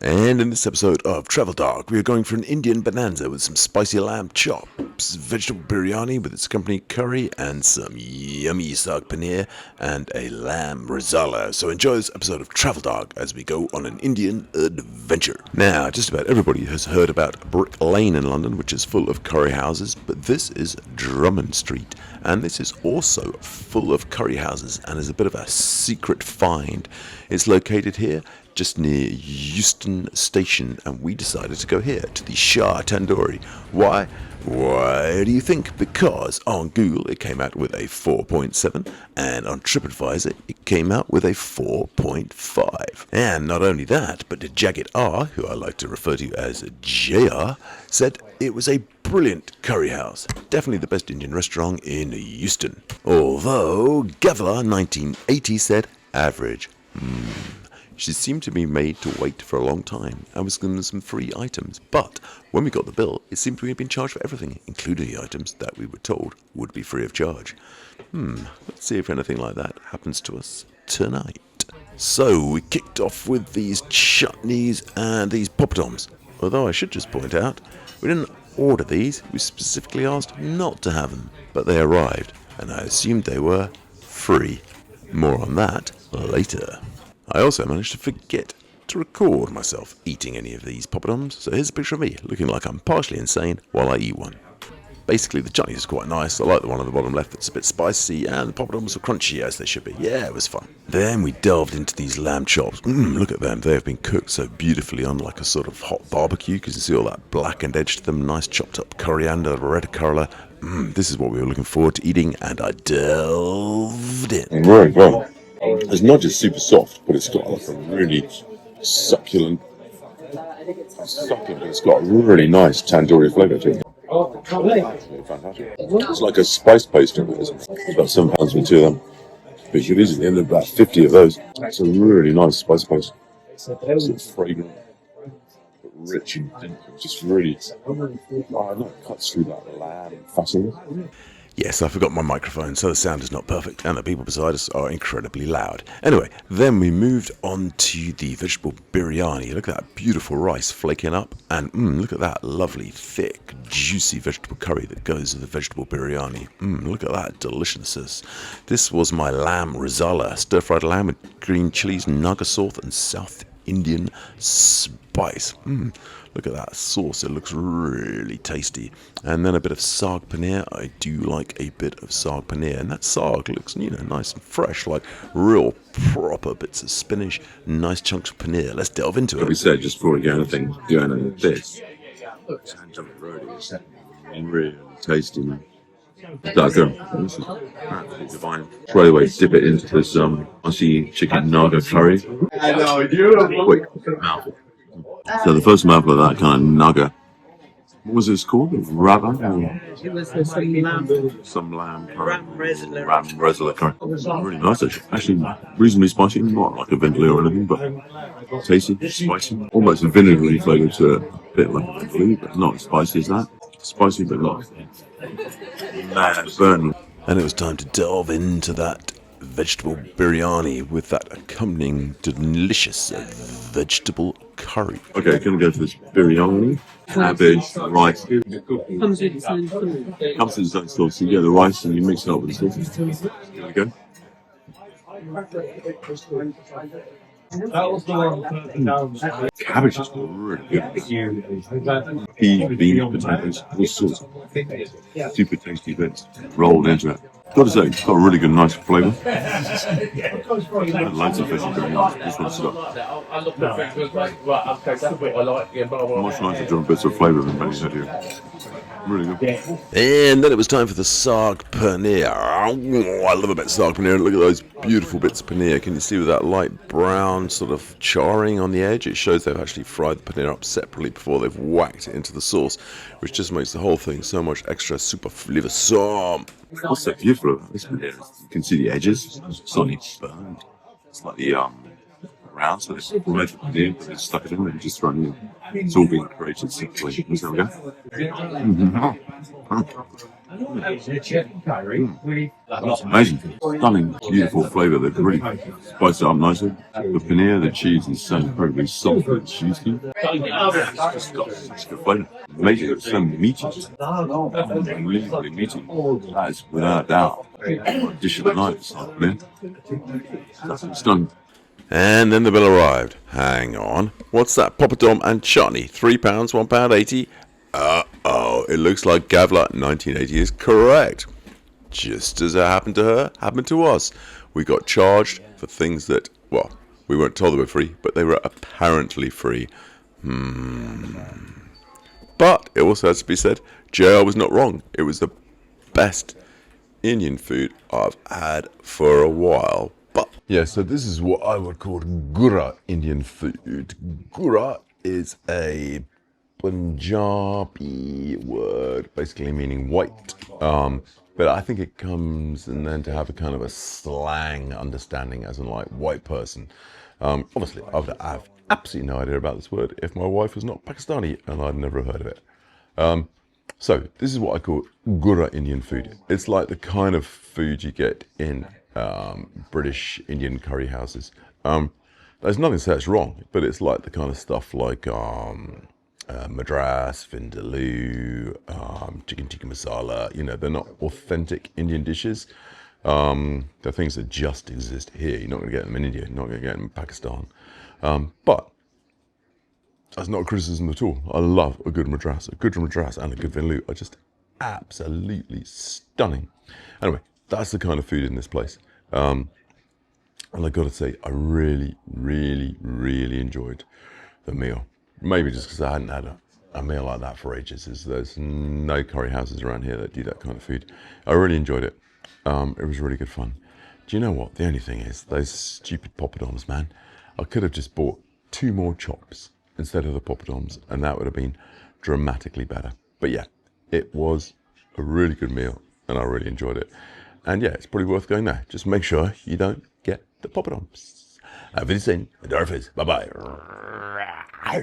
And in this episode of TravelDog, we are going for an Indian bonanza with some spicy lamb chops, vegetable biryani with its accompanying curry, and some yummy saag paneer, and a lamb Rezala. So enjoy this episode of TravelDog as we go on an Indian adventure. Now, just about everybody has heard about Brick Lane in London, which is full of curry houses, but this is Drummond Street, and this is also full of curry houses and is a bit of a secret find. It's located here just near Euston Station, and we decided to go here to the Shah Tandoori. Why? Why do you think? Because on Google it came out with a 4.7, and on TripAdvisor it came out with a 4.5. And not only that, but Jagged R, who I like to refer to as JR, said it was a brilliant curry house. Definitely the best Indian restaurant in Euston. Although Gavla 1980 said average. She seemed to be made to wait for a long time and was given some free items. But when we got the bill, it seemed to have been charged for everything, including the items that we were told would be free of charge. Let's see if anything like that happens to us tonight. So we kicked off with these chutneys and these popadoms. Although I should just point out, we didn't order these, we specifically asked not to have them. But they arrived, and I assumed they were free. More on that later. I also managed to forget to record myself eating any of these popadoms, so here's a picture of me looking like I'm partially insane while I eat one. Basically, the chutney is quite nice. I like the one on the bottom left that's a bit spicy, and the popadoms are crunchy as they should be. Yeah, it was fun. Then we delved into these lamb chops. Look at them. They have been cooked so beautifully on like a sort of hot barbecue, because you see all that blackened edge to them, nice chopped up coriander, red colour. This is what we were looking forward to eating, and I delved in. Very well. It's not just super soft, but it's got like a really succulent, it's got a really nice tandoori flavour to it. Absolutely fantastic. It's like a spice pastry. It's about £7 for 2 of them. But you easily end up about 50 of those. It's a really nice spice paste. It's sort of fragrant, but rich and just really, cuts through that lamb fascinating. Yes, I forgot my microphone, so the sound is not perfect, and the people beside us are incredibly loud. Anyway, then we moved on to the vegetable biryani. Look at that beautiful rice flaking up, and look at that lovely, thick, juicy vegetable curry that goes with the vegetable biryani. Look at that deliciousness. This was my lamb Rezala, stir-fried lamb with green chilies, naga sauce, and South Indian spice. Look at that sauce, it looks really tasty. And then a bit of saag paneer. I do like a bit of saag paneer, and that saag looks, nice and fresh, like real proper bits of spinach, nice chunks of paneer. Let's delve into it. Like we said, just before we go anything, going into this, Tandoori is really tasty, man. That's good. This is absolutely divine. Straight away, dip it into this spicy chicken naga curry. Quick mouthful. So the first mouthful of that kind of naga, what was it called? Rava? It was some lamb curry. Ram Rezala. Ram Rezala curry. Really nice actually. Reasonably spicy, not like a vindaloo or anything, but tasty, spicy. Almost a vinegary flavour to it. A bit like a vindaloo, but not as spicy as that. Spicy, but not burn. And it was time to delve into that vegetable biryani with that accompanying delicious vegetable curry. Okay, gonna go for this biryani. Cabbage, rice. Comes with its own food. Comes with its own sauce. So you get the rice and you mix it up with the sauce. Here we go. Cabbage is really good. Peas, beans, potatoes, all sorts. Super tasty bits rolled into it. Got to say, it's got a really good, nice flavour. And loads of fish in there. This one's got much nicer different bits of flavour than many had here. Really good. And then it was time for the saag paneer. Oh, I love a bit of saag paneer. Look at those beautiful bits of paneer. Can you see with that light brown sort of charring on the edge? It shows they've actually fried the paneer up separately before they've whacked it into the sauce, which just makes the whole thing so much extra super flavoursome. What's so beautiful about this paneer is you can see the edges, slightly burned, slightly round, so it's made the paneer, but they stuck it in and just thrown in. It's all being created simply. There we go. That's amazing. Stunning, beautiful flavour. They've really spiced it up nicely. The paneer, the cheese is so incredibly soft and juicy. It's just got such good flavour. Amazing. It's so meaty. Unbelievably meaty. That is without a doubt my dish of the night. It's like paneer. That's stunning. And then the bill arrived. Hang on. What's that? Popadom and chutney. £3, £1.80. Uh-oh. It looks like Gavla 1980 is correct. Just as it happened to her, happened to us. We got charged for things that, well, we weren't told they were free, but they were apparently free. But it also has to be said, JR was not wrong. It was the best Indian food I've had for a while. But yeah, so this is what I would call gura Indian food. Gura is a Punjabi word, basically meaning white. But I think it comes and then to have a kind of a slang understanding as in like white person. Honestly, I would have absolutely no idea about this word if my wife was not Pakistani and I'd never heard of it. So this is what I call gura Indian food. It's like the kind of food you get in British Indian curry houses. There's nothing to say it's wrong, but it's like the kind of stuff like Madras, Vindaloo, chicken tikka masala. You know, they're not authentic Indian dishes. They're things that just exist here. You're not going to get them in India. You're not going to get them in Pakistan. But that's not a criticism at all. I love a good Madras. A good Madras and a good Vindaloo are just absolutely stunning. Anyway, that's the kind of food in this place. And I got to say, I really, really, really enjoyed the meal. Maybe just because I hadn't had a meal like that for ages. There's no curry houses around here that do that kind of food. I really enjoyed it. It was really good fun. Do you know what? The only thing is, those stupid popadoms, man. I could have just bought 2 more chops instead of the popadoms, and that would have been dramatically better. But yeah, it was a really good meal, and I really enjoyed it. And yeah, it's probably worth going there. Just make sure you don't get the popadoms. Have you seen the Bye bye.